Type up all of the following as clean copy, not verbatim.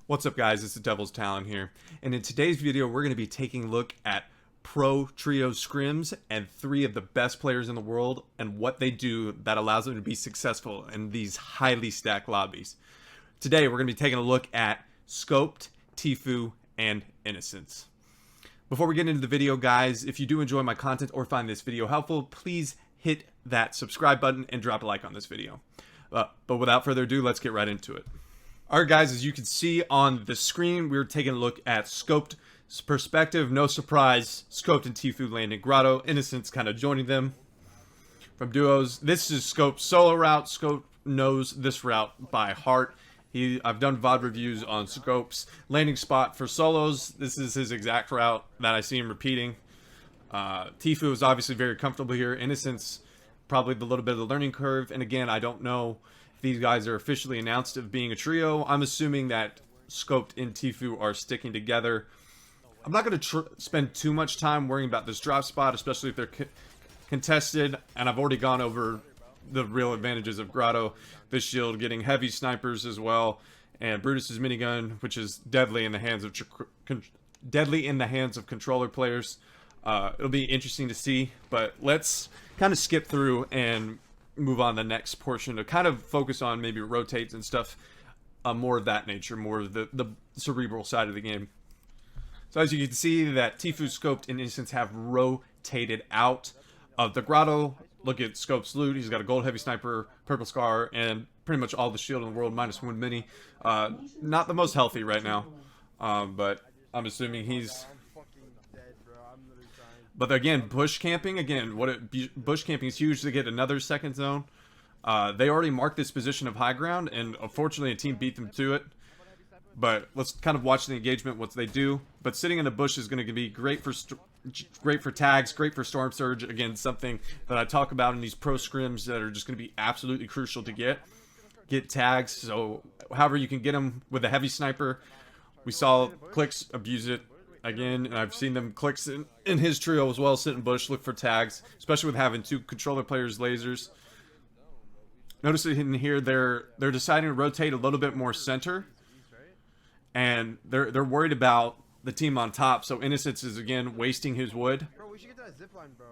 What's up, guys? It's the Devil's Talon here, and in today's video we're going to be taking a look at pro trio scrims and three of the best players in the world and what they do that allows them to be successful in these highly stacked lobbies. Today we're going to be taking a look at Scoped, Tfue, and Innocence. Before we get into the video, guys, if you do enjoy my content or find this video helpful, please hit that subscribe button and drop a like on this video. But without further ado, let's get right into it. Alright, guys, as you can see on the screen, we're taking a look at Scoped perspective. No surprise, Scoped and Tfue landing Grotto. Innocence kind of joining them from duos. This is Scoped's solo route. Scoped knows this route by heart. I've done VOD reviews on Scope's landing spot for solos. This is his exact route that I see him repeating. Tfue is obviously very comfortable here. Innocence, probably the little bit of the learning curve. And again, I don't know if these guys are officially announced of being a trio. I'm assuming that Scoped and Tfue are sticking together. I'm not going to spend too much time worrying about this drop spot, especially if they're contested. And I've already gone over the real advantages of Grotto. This shield getting heavy snipers as well, and Brutus's minigun, which is deadly in the hands of controller players. It'll be interesting to see, but let's kind of skip through and move on to the next portion to kind of focus on maybe rotates and stuff, more of that nature, more of the cerebral side of the game. So as you can see that Tfue, Scoped, and Innocence have rotated out of the Grotto. Look at Scope's loot. He's got a gold heavy sniper, purple scar, and pretty much all the shield in the world minus one mini. Not the most healthy right now, but I'm assuming he's... But again, bush camping, bush camping is huge to get another second zone. They already marked this position of high ground, and unfortunately a team beat them to it. But let's kind of watch the engagement, what they do. But sitting in a bush is going to be great for tags, great for storm surge. Again, something that I talk about in these pro scrims that are just going to be absolutely crucial to get tags. So however you can get them with a heavy sniper. We saw Clicks abuse it again, and I've seen them Clicks in his trio as well, sit in bush, look for tags, especially with having two controller players lasers. Notice in here they're deciding to rotate a little bit more center, and they're worried about the team on top. So Innocence is again wasting his wood. Bro, we should get that zip line, bro.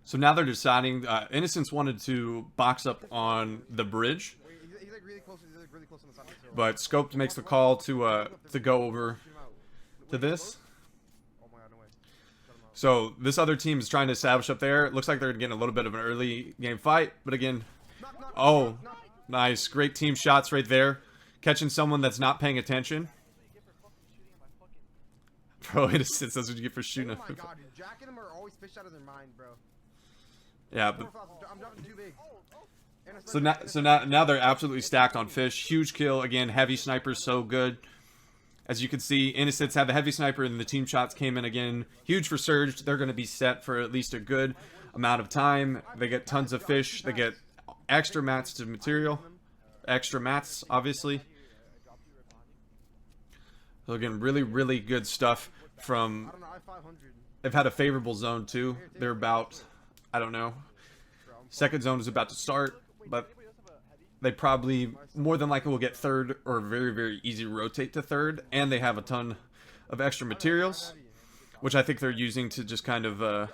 So now they're deciding. Innocence wanted to box up on the bridge, He's like really close. He's like really close on the side. but Scoped makes the call to go over to this. Oh my god, no way. So this other team is trying to establish up there. It looks like they're getting a little bit of an early game fight, but again, oh, nice, great team shots right there, catching someone that's not paying attention. Bro, Innocence, that's what you get for shooting. Oh my god, dude. Jack and him are always fished out of their mind, bro. Yeah, but I'm dropping too big. so now they're absolutely stacked on fish. Huge kill again. Heavy snipers, so good. As you can see, Innocence had the heavy sniper, and the team shots came in again. Huge for Surge. They're going to be set for at least a good amount of time. They get tons of fish. They get extra mats to material. Extra mats, obviously. So again, really, really good stuff from... They've had a favorable zone too. They're about, I don't know, second zone is about to start, but they probably more than likely will get third, or very, very easy rotate to third, and they have a ton of extra materials, which I think they're using to just kind of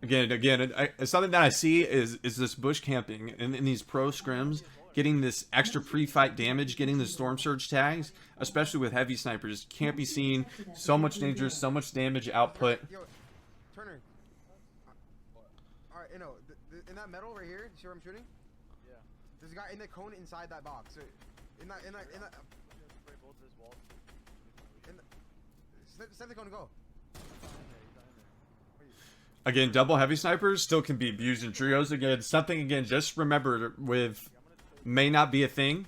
again something that I see is this bush camping in these pro scrims, getting this extra pre-fight damage, getting the storm surge tags, especially with heavy snipers, can't be seen. So much danger, so much damage output. Yo, Turner. Alright, you know, in that metal right here, you see where I'm shooting? Yeah. There's a guy in the cone inside that box. So send the cone and go. Again, double heavy snipers still can be abused in trios. Again, something, again, just remember with may not be a thing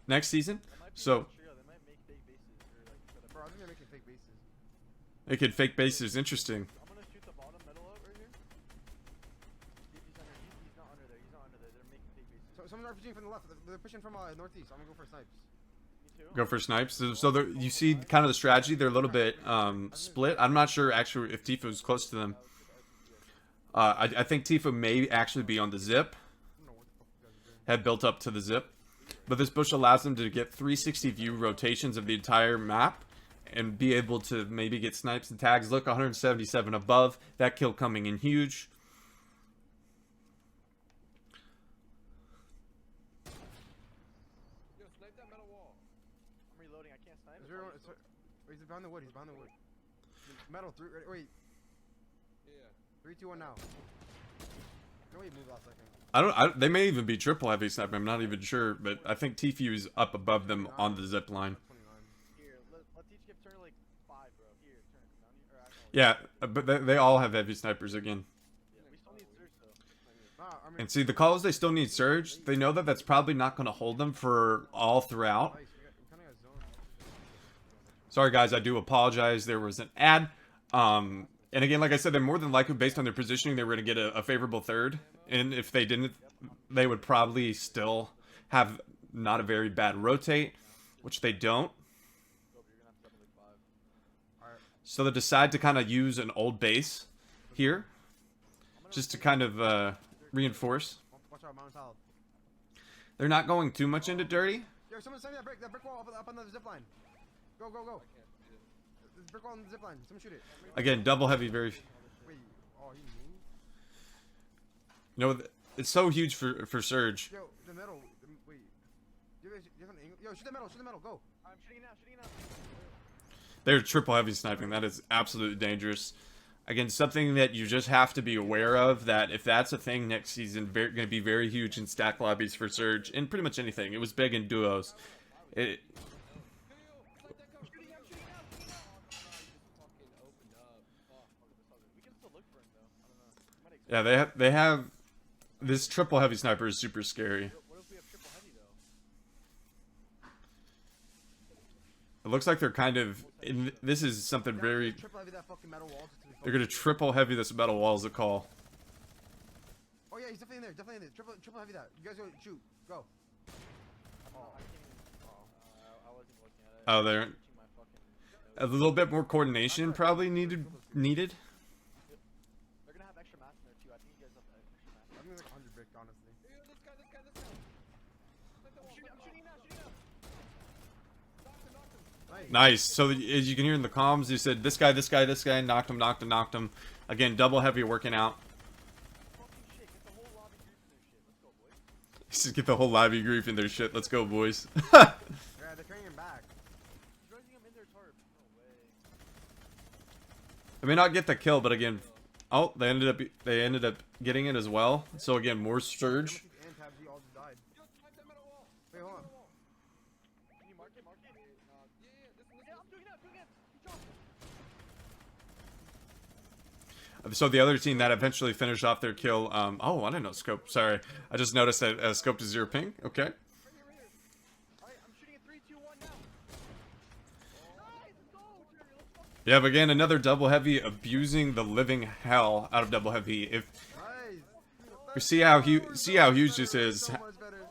next season. So Bro, I think they're making fake bases. they could fake bases. Interesting. I'm gonna shoot the bottom metal out right here. He's not under there. He's not under there. They're making fake bases. So someone's RPGing from the left. They're pushing from northeast. I'm gonna go for snipes. Me too. Go for snipes. So you see kind of the strategy. They're a little bit split. I'm not sure actually if Tfue is close to them. I think Tfue may actually be on the zip. Had built up to the zip. But this bush allows them to get 360 view rotations of the entire map and be able to maybe get snipes and tags. Look, 177 above. That kill coming in huge. Yo, snipe that metal wall. I'm reloading. I can't snipe. He's behind the wood. He's behind the wood. Metal. Wait. Yeah. 3, 2, 1 now. No, he moved last second. They may even be triple heavy sniper. I'm not even sure, but I think Tfue is up above them on the zip line. 29. Here, let's each get turn like 5, bro. Here, turn down here. Or actually, Yeah, but they all have heavy snipers again. yeah, we still need Surge though. Nah, I mean, And see, the calls they still need surge. They know that that's probably not going to hold them for all throughout. nice. We kind of got zone. Sorry guys, I do apologize. There was an ad. And again, like I said, they're more than likely, based on their positioning, they were going to get a favorable third. And if they didn't, they would probably still have not a very bad rotate, which they don't. So they decide to kind of use an old base here, just to kind of reinforce. Watch out, Mountain South. They're not going too much into dirty. Yo, someone send me that brick wall up on the zip line. Go, go, go. There's a brick wall on the zip line. Someone shoot it. Again, double heavy, very... Wait, oh, he moved? You know, it's so huge for Surge. Yo, the metal. Wait. Do you have an angle? Yo, shoot the metal, go. I'm shooting now, shooting now. They're triple heavy sniping. That is absolutely dangerous. Again, something that you just have to be aware of, that if that's a thing next season, going to be very huge in stack lobbies for Surge, and pretty much anything. It was big in duos. I'm shooting now. We can still look for him though. I don't know. Yeah, they have this triple heavy sniper is super scary. What if we have triple heavy though? It looks like they're kind of this is something very. Triple heavy that fucking metal wall. They're gonna triple heavy this metal wall as a call. Oh yeah, he's definitely in there. Definitely in there. Triple heavy that. You guys go shoot. Go. I can't even. I wasn't looking at it. Oh, there. Reaching my fucking. A little bit more coordination probably needed. They're gonna have extra mats in there too. I think you guys have extra mats. I'm gonna like 100 brick, honestly. This guy. I'm shooting now. Nice. Nice. So as you can hear in the comms, you said this guy, knocked him. Again, double heavy working out. Fucking shit. Get the whole lobby group in their shit. Let's go, boys. Just get the whole lobby group in their shit. Let's go, boys. Yeah, they're carrying him back. He's raising him in their tarp. No way. I may not get the kill, but again, oh, they ended up getting it as well. So again, more Surge. And Tab G all just died. Yo, snipe that metal wall. Wait, hold on. Can you mark it? Yeah, I'm doing it. Good job. So the other team that eventually finished off their kill. Oh, I didn't know scope. Sorry, I just noticed that scope to 0 ping. Okay. Right here. Alright, I'm shooting at 3, 2, 1 now. Nice, let's go. Let's fucking Yeah, but again, another double heavy abusing the living hell out of double heavy. If Nice. you see how huge this is, So much better.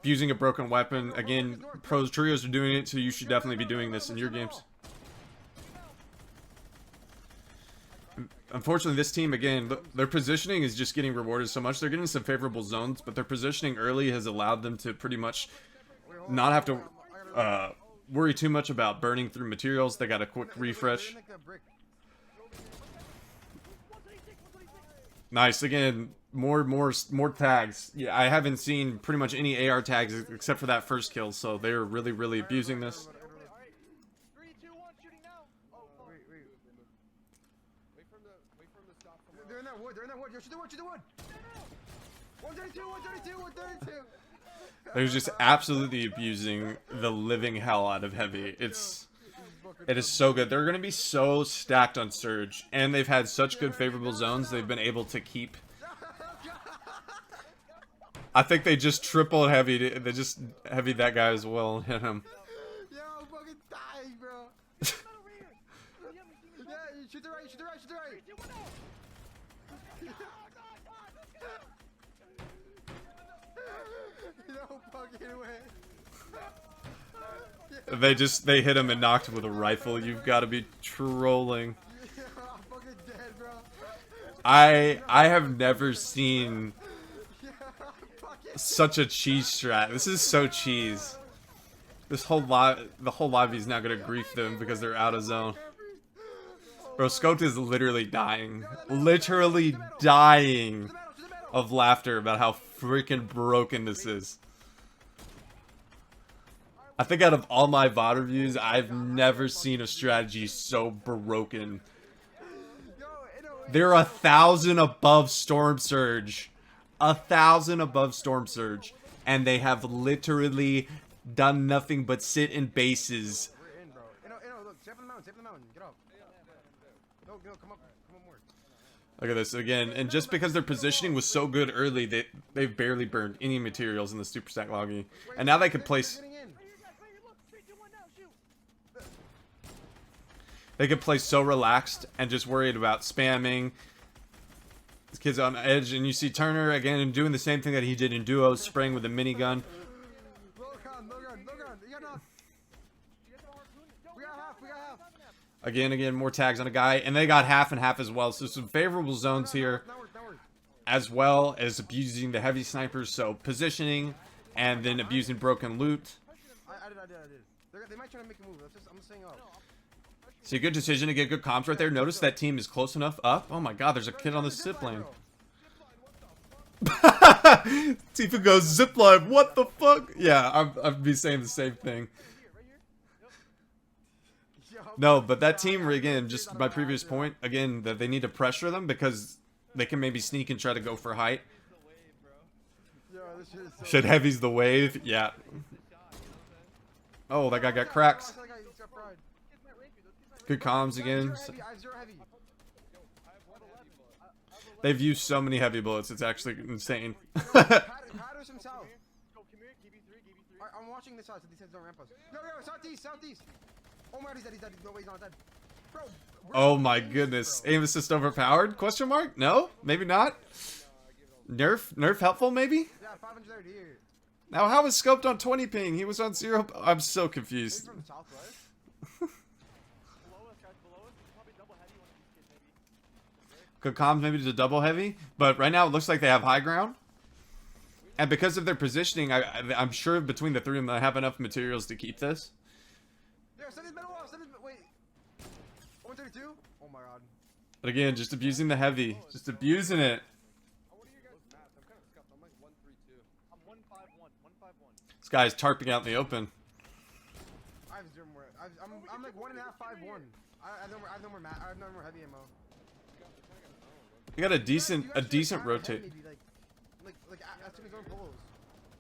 abusing a broken weapon. Again, pros trios are doing it, so you should definitely be doing this in your games. Unfortunately, this team, again, their positioning is just getting rewarded so much. They're getting some favorable zones, but their positioning early has allowed them to pretty much not have to worry too much about burning through materials. They got a quick refresh. Nice. Again, more tags. Yeah, I haven't seen pretty much any AR tags except for that first kill, so they're really abusing this. Alright. 3, 2, 1, shooting now. Oh, fuck. Wait. Wait for him to stop from They're in that wood. Yo, shoot the wood. 132. They're just absolutely abusing the living hell out of heavy. It is so good. They're going to be so stacked on Surge, and they've had such good favorable zones. They've been able to keep. I think they just tripled heavy. They just heavied that guy as well and hit him. Yo, I'm fucking dying, bro. Not over here. You haven't seen me. Yeah, shoot the right. 3, 2, 1, now. No fucking way. They hit him and knocked him with a rifle. You've got to be trolling. Yeah, I'm fucking dead, bro. I have never seen Fuck it. such a cheese strat. This is so cheese. The whole lobby is now gonna grief them because they're out of zone. Bro, Scoped is literally dying. Literally dying of laughter about how freaking broken this is. I think out of all my VOD reviews, I've never seen a strategy so broken. They're 1,000 above Storm Surge. 1,000 above Storm Surge. And they have literally done nothing but sit in bases. We're in, bro. Look, stay up on the mountain, get up. No, come up more. Look at this again. And just because their positioning was so good early, they've barely burned any materials in the super stack lobby. And now they can place... They could play so relaxed and just worried about spamming. This kid's on edge, and you see Turner again doing the same thing that he did in duos, spraying with a minigun. Low gun. You got enough. We got half. Again, more tags on a guy, and they got half and half as well. So some favorable zones here, Not work. as well as abusing the heavy snipers. So positioning, and then abusing broken loot. I did. They might try to make a move. I'm saying up. So a good decision to get good comms right there. Notice that team is close enough up. Oh my god, there's a kid on the zip line. Tfue goes zipline. What the fuck? Yeah, I'd be saying the same thing. No, but that team, again, just my previous point, again, that they need to pressure them because they can maybe sneak and try to go for height. Should heavy's the wave? Yeah. Oh, that guy got cracked. Good comms again. They've used so many heavy bullets, it's actually insane. Patters himself. I'm watching this side, so these heads don't ramp us. No, southeast. Oh my god, he's dead. No way, he's not dead. Bro. Oh my goodness. Aim assist overpowered? Question mark? No? Maybe not? Nerf helpful, maybe? Yeah, 530 here. Now, how was Scoped on 20 ping? He was on 0. I'm so He's confused. from southwest. Good comms maybe to double heavy, but right now it looks like they have high ground. And because of their positioning, I'm sure between the three of them they have enough materials to keep this. Yeah, send his middle wall, wait. 132? Oh my god. But again, just abusing the heavy. Just abusing it. What are you guys' math? I'm kind of scuffed. I'm like 132. I'm 151. This guy's tarping out in the open. I have zero more. I'm like 1.5, 5-1. I have no more heavy ammo. You got a decent You guys should have rotate. maybe, like as soon as zone pulls.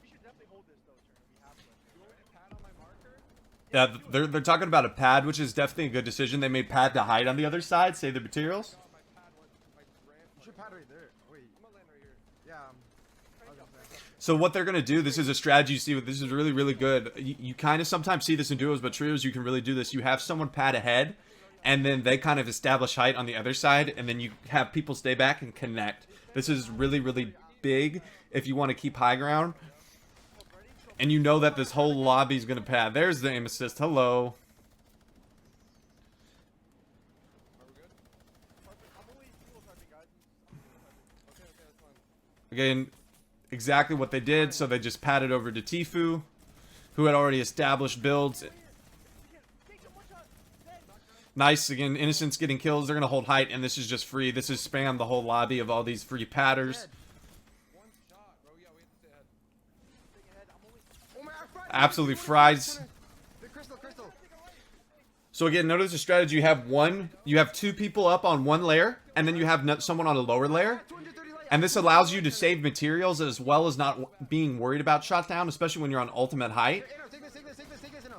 We should definitely hold this though, Turner. We have to. You want me to pad on my marker? Yeah, they're talking about a pad, which is definitely a good decision. They made pad to hide on the other side, save the materials. My pad went. My ramp. You should pad right there. Wait. I'm gonna land right here. Yeah. I was gonna say. So what they're gonna do, this is a strategy you see. This is really, really good. You kind of sometimes see this in duos, but trios you can really do this. You have someone pad ahead, and then they kind of establish height on the other side, and then you have people stay back and connect. This is really, really big if you want to keep high ground. And you know that this whole lobby is going to pad. There's the aim assist. Hello. I'm only single typing, guys. Okay, that's fine. Again, exactly what they did. So they just padded over to Tfue, who had already established builds. Nice. Again, Innocent's getting kills. They're going to hold height, and this is just free. This is spam the whole lobby of all these free padders. One shot, bro. Yeah, we have to stay ahead. Stay ahead. I'm only. Oh my god, Absolutely fries. The crystal. So again, notice the strategy. You have two people up on one layer, and then you have someone on a lower layer. 230 light. And this allows you to save materials as well as not being worried about shot down, especially when you're on ultimate height. Take this, no.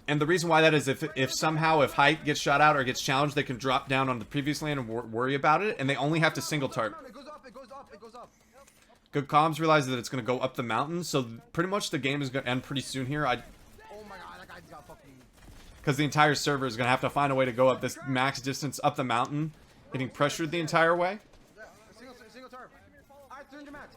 And the reason why that is if somehow if height gets shot out or gets challenged, they can drop down on the previous lane and worry about it, and they only have to single tarp. It goes up. Good comms realize that it's going to go up the mountain, so pretty much the game is going to end pretty soon here. Oh my god, that guy's got fucking... Because the entire server is going to have to find a way to go up this max distance up the mountain, getting pressured the entire way. Yeah, single tarp. Alright, 300 max.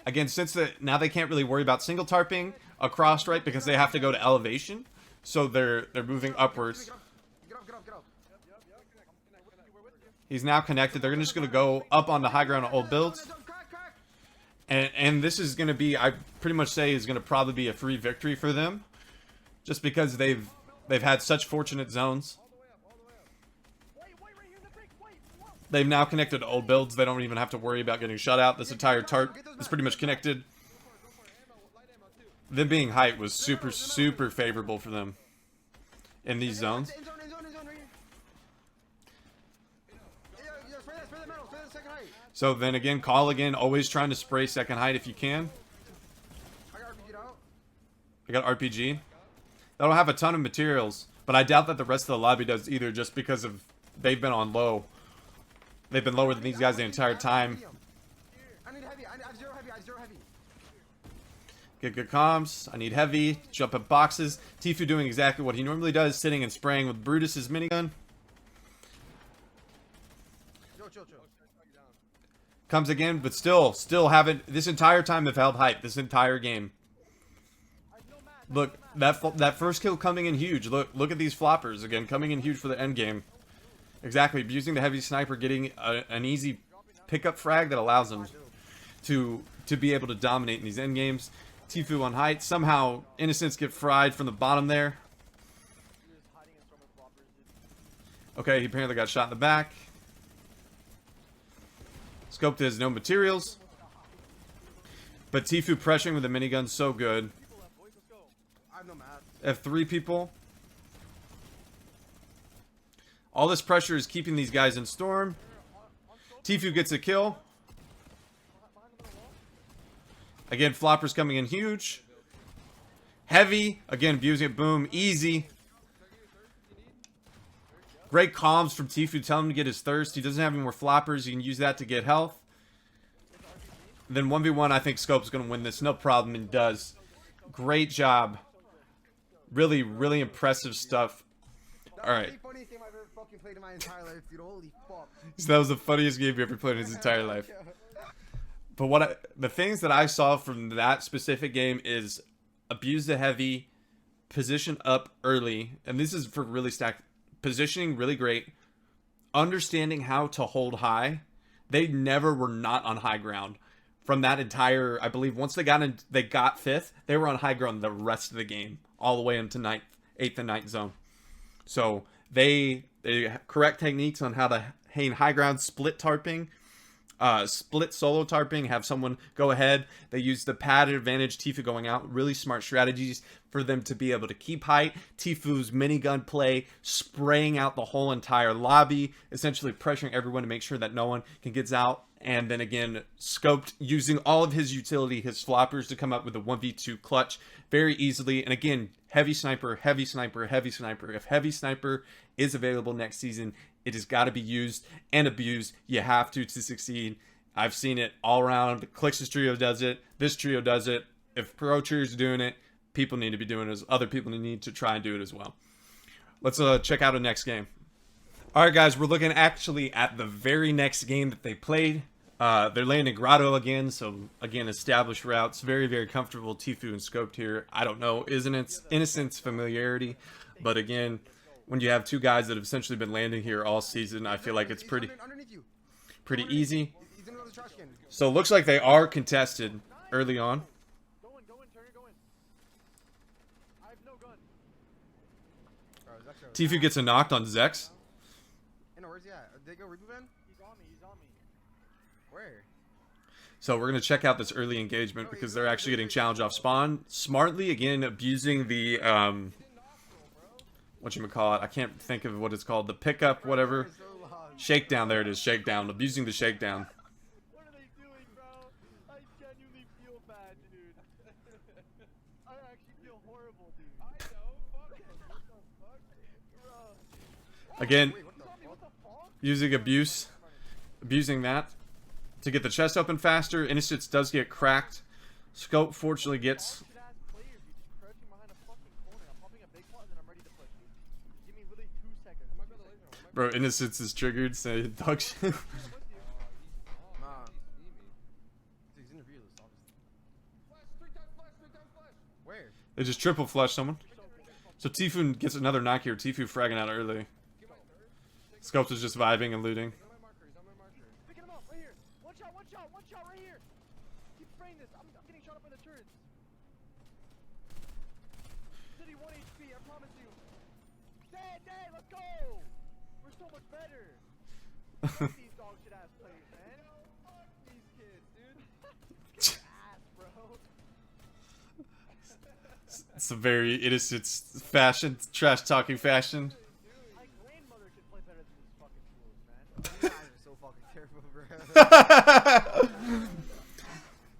Again, since now they can't really worry about single tarping across, right, because they have to go to elevation, so they're moving upwards. Get up. He's now connected. They're just going to go up on the high ground of old builds. And this is going to be, I pretty much say, is going to probably be a free victory for them. Just because they've had such fortunate zones. They've now connected to old builds. They don't even have to worry about getting shut out. This entire tart is pretty much connected. Them being height was super, super favorable for them in these zones. So then again, call again. Always trying to spray second height if you can. I got RPG. They don't have a ton of materials, but I doubt that the rest of the lobby does either, just because of they've been on low. They've been lower than these guys the entire time. I need heavy. I have zero heavy. I have zero heavy. Get good comms. I need heavy. Jump at boxes. Tfue doing exactly what he normally does, sitting and spraying with Brutus's minigun. Chill. Comes again, but still haven't. This entire time they've held hype. This entire game. Look, that first kill coming in huge. Look at these floppers again, coming in huge for the end game. Exactly, abusing the heavy sniper, getting an easy pickup frag that allows them to be able to dominate in these end games. Tfue on height. Somehow, innocents get fried from the bottom there. Okay, he apparently got shot in the back. Scoped has no materials. But Tfue pressuring with the minigun so good. I have no mats. Have 3 people. All this pressure is keeping these guys in storm. Tfue gets a kill. Again, floppers coming in huge. Heavy. Again, abusing it. Boom. Easy. Great comms from Tfue. Tell him to get his thirst. He doesn't have any more floppers. You can use that to get health. Then 1v1, I think Scope's going to win this. No problem, and does. Great job. Really, really impressive stuff. Alright. That's the funniest game I've ever fucking played in my entire life, dude. Holy fuck. So that was the funniest game he ever played in his entire life. But the things that I saw from that specific game is abuse the heavy, position up early, and this is for really stacked. Positioning really great. Understanding how to hold high. They never were not on high ground. From that entire, I believe, once they got 5th, they were on high ground the rest of the game, all the way into 8th and 9th zone. So they correct techniques on how to hang high ground, split tarping, split solo tarping, have someone go ahead. They use the pad advantage, Tfue going out. Really smart strategies for them to be able to keep height. Tfue's minigun play, spraying out the whole entire lobby, essentially pressuring everyone to make sure that no one can get out. And then again, Scoped using all of his utility, his floppers, to come up with a 1v2 clutch very easily. And again, heavy sniper, heavy sniper, heavy sniper. If heavy sniper is available next season, it has got to be used and abused. You have to succeed. I've seen it all around. Clix's trio does it. This trio does it. If Pro Trio's doing it, people need to be doing it. Other people need to try and do it as well. Let's check out a next game. All right, guys, we're looking actually at the very next game that they played. They're landing Grotto again, so again, established routes. Very, very comfortable. Tfue and Scoped here. I don't know, isn't it innocence, familiarity? But again, when you have 2 guys that have essentially been landing here all season, I feel like it's pretty easy. So it looks like they are contested early on. Go in, Turner, go in. I have no gun. Tfue gets a knocked on Zex. Where's he at? Did they go reboot van? He's on me. Where? So we're going to check out this early engagement because they're actually getting challenged off spawn. Smartly, again, abusing the, whatchamacallit, I can't think of what it's called, the pickup, whatever. Shakedown, there it is, shakedown. Abusing the shakedown. What are they doing, bro? I genuinely feel bad, dude. I actually feel horrible, dude. I know, fuck it. What the fuck? Bro. Again, What the fuck? using abusing that to get the chest open faster. Innocence does get cracked. Scope fortunately gets... Bro, Innocence is triggered, so dog shit. Nah. He's in the real list, obviously. Where? They just triple flush someone. So Tfue gets another knock here. Tfue fragging out early. Scopes is just vibing and looting. promise you. Dad, let's go. We're so much better. Fuck these dog shit ass players, man. Fuck these kids, dude. Ass, bro. It's a very innocent fashion, trash talking fashion. My grandmother could play better than these fucking fools, man. You guys are so fucking terrible, bro.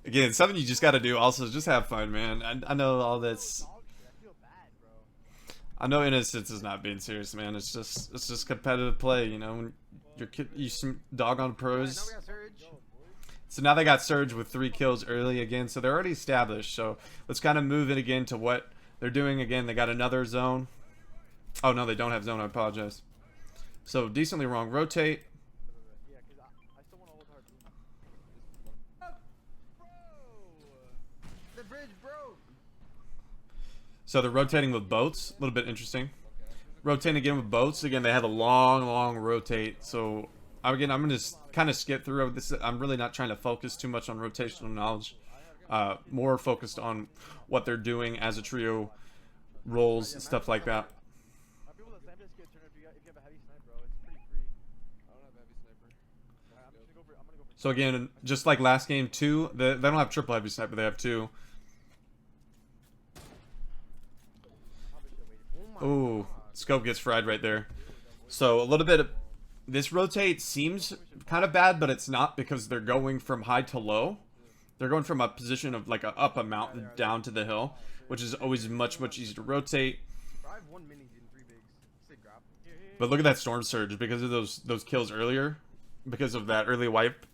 Again, something you just got to do. Also, just have fun, man. I know all this. Dog shit, I feel bad, bro. I know innocence is not being serious, man. It's just competitive play, you know. When you some dog on Alright, now pros. we got Surge. So now they got Surge with 3 kills early again. So they're already established. So let's kind of move it again to what they're doing again. They got another zone. Oh no, they don't have zone. I apologize. So decently wrong. Rotate. Yeah, cause I still want to hold hard. Bro. The bridge broke. So they're rotating with boats. A little bit interesting. Rotating again with boats. Again, they have a long rotate. So I'm going to kind of skip through this. I'm really not trying to focus too much on rotational knowledge. More focused on what they're doing as a trio, roles, stuff like that. People that snipe this get turned if you have a heavy snipe, bro. It's pretty free. I don't have a heavy sniper. I'm gonna go for. So again, just like last game, 2. They don't have triple heavy sniper. They have 2. Ooh, scope gets fried right there. So a little bit of this rotate seems kind of bad, but it's not because they're going from high to low. They're going from a position of like up a mountain down to the hill, which is always much easier to rotate. Bro, I have 1 mini in 3 bigs. Sick grab. But look at that storm surge because of those kills earlier, because of that early wipe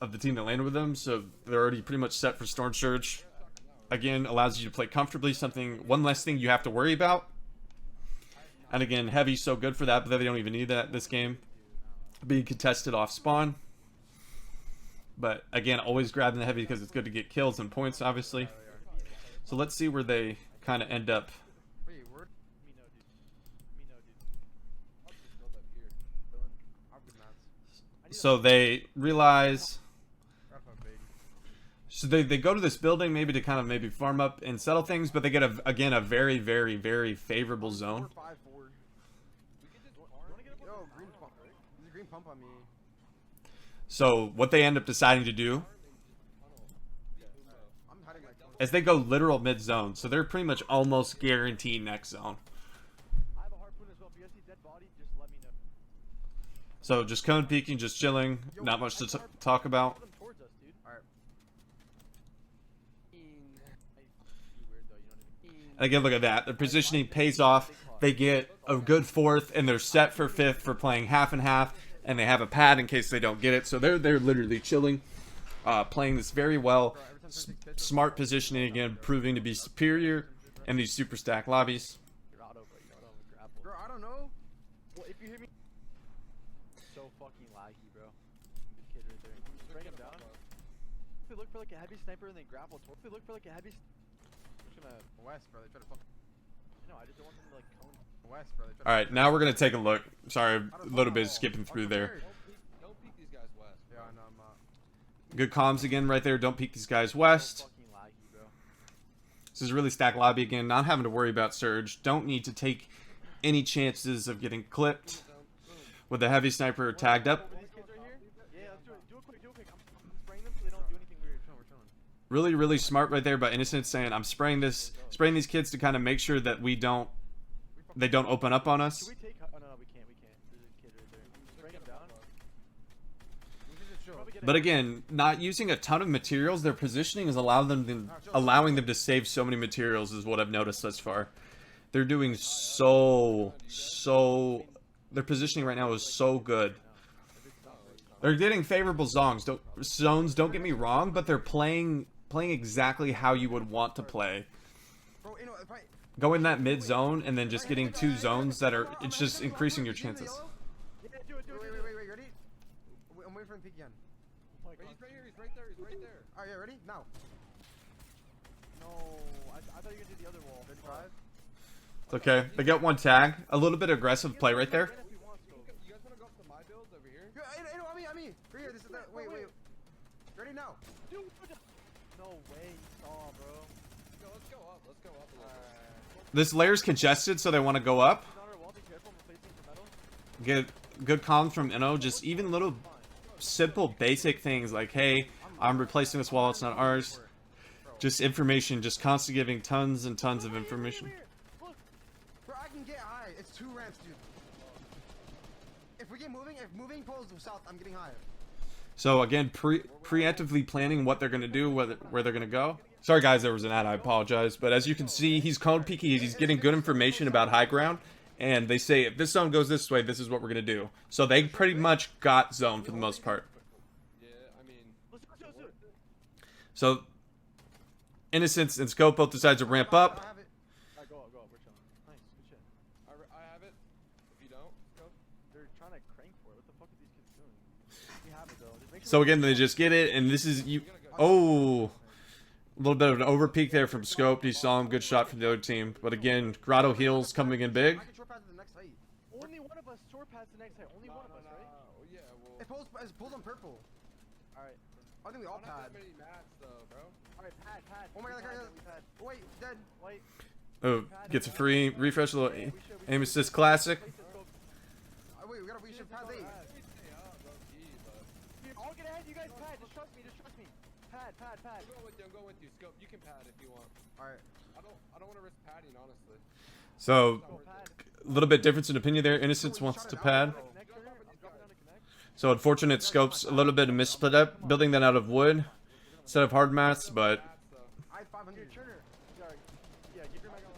of the team that landed with them. So they're already pretty much set for storm surge. Again, allows you to play comfortably. One less thing you have to worry about. And again, heavy's so good for that, but they don't even need that this game. Being contested off spawn. But again, always grabbing the heavy because it's good to get kills and points, obviously. So let's see where they kind of end up. Wait, word? Me no, dude. I'll just build up here. I'll be mad. So they realize. That's not big. So they go to this building maybe to kind of maybe farm up and settle things, but they get again a very favorable zone. 4-5-4. We could just Yo, green pump. There's a green pump on me. So what they end up deciding to do I'm hiding my phone. is they go literal mid zone. So they're pretty much almost guaranteed next zone. I have a harpoon as well. If you guys see dead body, just let me know. So just cone peeking, just chilling, not much to talk about. Put them towards us, dude. Alright. Be weird though, you know what I mean? And again, look at that. Their positioning pays off. They get a good 4th, and they're set for 5th for playing half and half. And they have a pad in case they don't get it. So they're literally chilling, playing this very well. Smart positioning again, proving to be superior in these super stack lobbies. You're auto, bro. You know what I'm grapple. Bro, I don't know. Well, if you hear me, so fucking laggy, bro. Good kid right there. Bring him down. If we look for like a heavy sniper and then grapple, if we look for like a heavy, I'm just gonna. West, bro. They try to fuck. No, I just don't want them to like cone. West, bro. They try to All right, now we're gonna take a look. Sorry, a little bit skipping through there. don't peek these guys west. Yeah, I know. I'm not. Good comms again right there. Don't peek these guys west. Fucking laggy, bro. This is really stack lobby again. Not having to worry about surge. Don't need to take any chances of getting clipped with a heavy sniper tagged up. These kids right here. Yeah, let's do it. Do it quick. Do it quick. I'm spraying them so they don't do anything weird. We're chilling. Really smart right there by Innocent saying I'm spraying these kids to kind of make sure that they don't open up on us. Should we take? Oh no, we can't. We can't. There's a kid right there. Spraying him down. We should just chill. Probably get a- But again, not using a ton of materials, their positioning is allowing them to save so many materials is what I've noticed thus far. They're doing so their positioning right now is so good. They're getting favorable zones. Don't get me wrong, but they're playing exactly how you would want to play. Bro, you know, if I. Go in that mid zone and then just getting 2 zones that are it's just increasing your chances. Yeah, do it. Do it. Wait, do it. ready? I'm waiting for him to peek again. Oh my Wait, God. he's right here. He's right there. He's right there. Alright, yeah, ready? Now. No, I thought you were gonna do the other wall. 35. It's okay. They get 1 tag. A little bit aggressive play right there. If he wants to. You guys want to go up to my builds over here? Yo, hey, on me. Right here. This is the. Wait. Ready now? Dude, no way, you saw, bro. Let's go up. Let's go up a little bit. This layer's congested, so they want to go up. He's on our wall. Be careful. I'm replacing for metal. Get good comms from Inno. Just even little simple basic things like, hey, I'm replacing this wall, it's not ours. Just information, just constantly giving tons and tons of information. Look. Bro, I can get high. It's 2 ramps, dude. If we get moving, if moving pulls south, I'm getting higher. So again, preemptively planning what they're going to do, where they're going to go. Sorry guys, there was an ad, I apologize. But as you can see, he's cone peeking, he's getting good information about high ground. And they say, if this zone goes this way, this is what we're going to do. So they pretty much got zone for the most part. Yeah, I mean, Let's go. So, Innocence and Scope both decide to ramp up. I have it. Alright, go up. We're chilling. Nice. Good shit. I have it. If you don't, go. They're trying to crank for it. What the fuck are these kids doing? We have it though. Just make sure So again, they just get it, and this is you. Oh, a little bit of an over peek there from Scope. He saw him. Good shot from the other team. But again, Grotto heals coming in big. I can short pass to the next height. only one of us short pass the next height. Only one of us, right? Oh, yeah, well, It pulls on purple. Alright. I think we I all don't have pad. that many mats, though, bro. Alright, pad. Oh my god, We that pad. guy. Wait, dead. White. Oh, gets a free refresh. A little aim assist classic. Place this, go. Wait, we should pad late. We stay up, low key, but Here, I'll get ahead. You guys pad. Just trust me. Pad. I'm going with you. Scope, you can pad if you want. Alright. I don't want to risk padding, honestly. So Go pad. a little bit difference in opinion there. Innocence wants to pad. Connect her. I'm dropping down to connect. So unfortunate Scopes a little bit of missplit up, building that out of wood instead of hard mats. But Mats, though. I have 500. Here, Turner. Sorry. Yeah, give your mic on.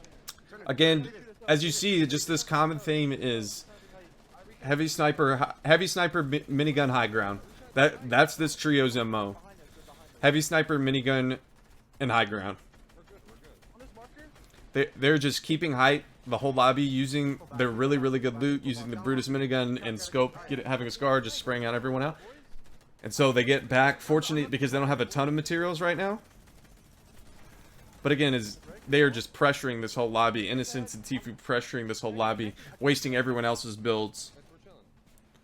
Turn it. again, as you see, just this common theme is heavy sniper minigun high ground. That's this trio's MO. Heavy sniper minigun and high ground. On this marker? They're just keeping height the whole lobby, using their really good loot, using the Brutus minigun and Scope having a scar, just spraying out everyone out. And so they get back, fortunate because they don't have a ton of materials right now. But again, they are just pressuring this whole lobby. Innocence and Tfue pressuring this whole lobby, wasting everyone else's builds. We're chilling.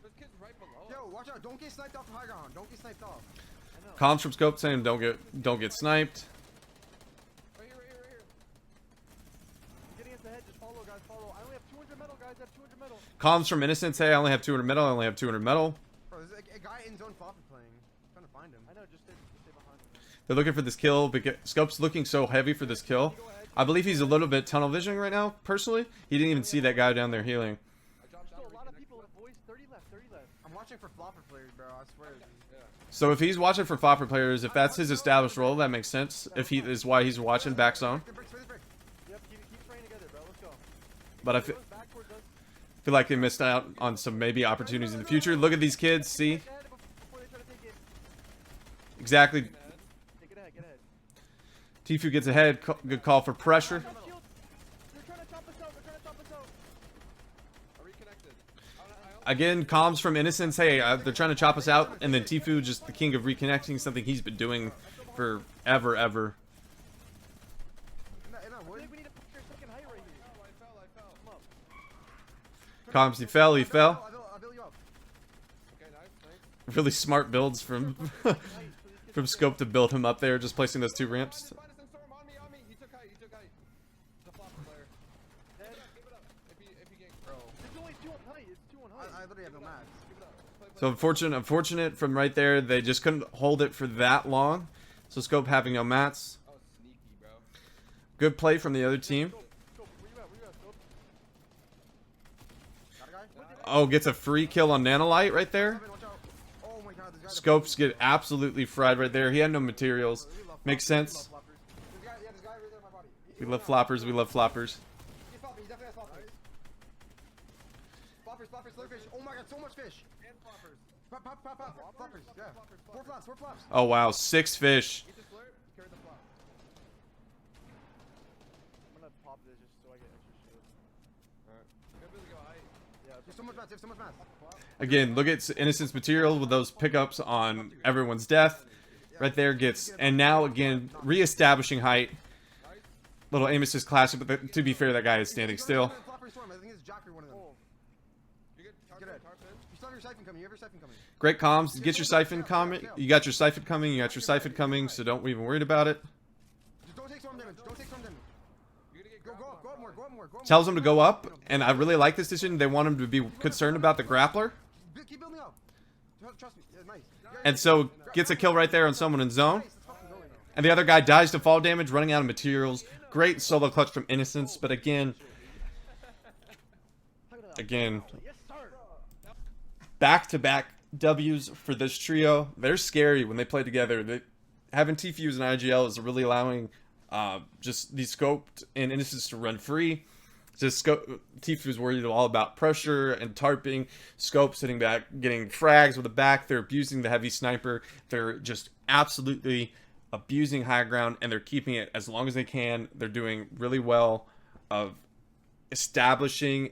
There's kids right below us. Yo, watch out. Don't get sniped off the high ground. Don't get sniped off. Comms from Scope saying don't get sniped. Right here. Getting us ahead. Just follow, guys. Follow. I only have 200 metal, guys. I have 200 metal. Comms from Innocence say I only have 200 metal. I only have 200 metal. Bro, there's a guy in zone flopper playing. I'm trying to find him. I know. Just stay behind. They're looking for this kill, because Scope's looking so heavy for this kill. I believe he's a little bit tunnel visioning right now, personally. He didn't even see that guy down there healing. I dropped down. Still a lot of people left, boys. 30 left. I'm watching for flopper players, bro. I swear. Yeah. So if he's watching for flopper players, if that's his established role, that makes sense. If he is why he's watching back zone. The bricks, the brick. Yep. Keep spraying together, bro. Let's go. But I Goes back towards us. feel like they missed out on some maybe opportunities in the future. Look at these kids, see? Get ahead before they try to take it. Exactly. Take it ahead. Get ahead. Tfue gets ahead. Good call for pressure. Shield. They're trying to top us out. Are we connected? Again, comms from Innocence. Hey, they're trying to chop us out. And then Tfue, just the king of reconnecting, something he's been doing for ever. In that I wood. think we need to push your second height right here. I fell. Come up. Comms, he fell. I'll build you up. Okay, nice. Really smart builds from from Scope to build him up there, just placing those two ramps. Minus and storm on me. He took height. The flopper player. Dead. Give it up. If he ganks, Bro. There's only 2 on height. It's 2 on height. I literally have no max. give it up. Play. So unfortunate from right there. They just couldn't hold it for that long. So Scope having no mats. Oh, sneaky, bro. Good play from the other team. Scope, where you at? Scope? Got a guy? Oh, gets a free kill on Nanolite right there. Watch out. Oh my god, this guy's Scopes get absolutely fried right there. He had no materials. Makes sense. This guy right there in my body. We love floppers. We love floppers. He's flopping. He definitely has floppers. Floppers, slurfish. Oh my god, so much fish. And floppers. Pop. Floppers, yeah. Four flops. Oh wow, 6 fish. Get the slurp. Carry the flop. I'm gonna pop this just so I get extra shield. Alright. Maybe we go height. Yeah, There's so much mats. There's so much mats. Again, look at Innocence material with those pickups on everyone's death. Right there gets, and now again reestablishing height. Little aim assist classic, but to be fair, that guy is standing still. Flopper storm. I think it's Jocker, one of them. You get Get it. tarp in. You still have your siphon coming. You have your siphon coming. Great comms. Get your siphon coming. You got your siphon coming. You got your siphon coming. So don't even worry about it. Just don't take storm damage. Don't take storm damage. You're gonna get Go up more. go up more. tells him to go up, and I really like this decision. They want him to be concerned about the grappler, Keep building up. Trust me. Yeah, nice. and so gets a kill right there on someone in zone. Nice, let's fucking go right now. And the other guy dies to fall damage, running out of materials. Great solo clutch from Innocence, but again, back-to-back W's for this trio. They're scary when they play together. Having Tfue and IGL is really allowing just these scoped and Innocence to run free. Just Tfue is worried all about pressure and tarping. Scope sitting back, getting frags with the back. They're abusing the heavy sniper. They're just absolutely abusing high ground, and they're keeping it as long as they can. They're doing really well of establishing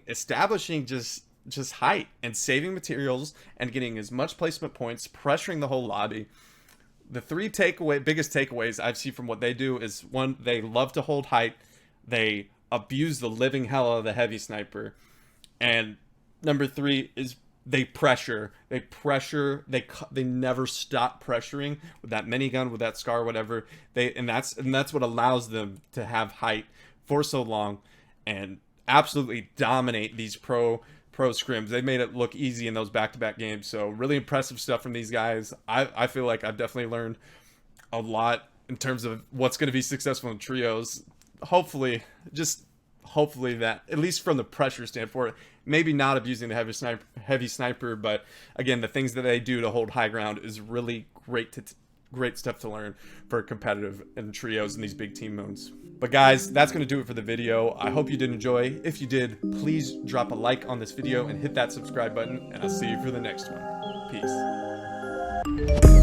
just height and saving materials and getting as much placement points, pressuring the whole lobby. The three biggest takeaways I've seen from what they do is, one, they love to hold height. They abuse the living hell out of the heavy sniper. And number three is they pressure. They never stop pressuring with that minigun, with that SCAR, whatever. And that's what allows them to have height for so long and absolutely dominate these pro scrims. They made it look easy in those back-to-back games. So really impressive stuff from these guys. I feel like I've definitely learned a lot in terms of what's going to be successful in trios. Hopefully that, at least from the pressure standpoint, maybe not abusing the heavy sniper, but again, the things that they do to hold high ground is really great stuff to learn for competitive and trios in these big team modes. But guys, that's going to do it for the video. I hope you did enjoy. If you did, please drop a like on this video and hit that subscribe button, and I'll see you for the next one. Peace.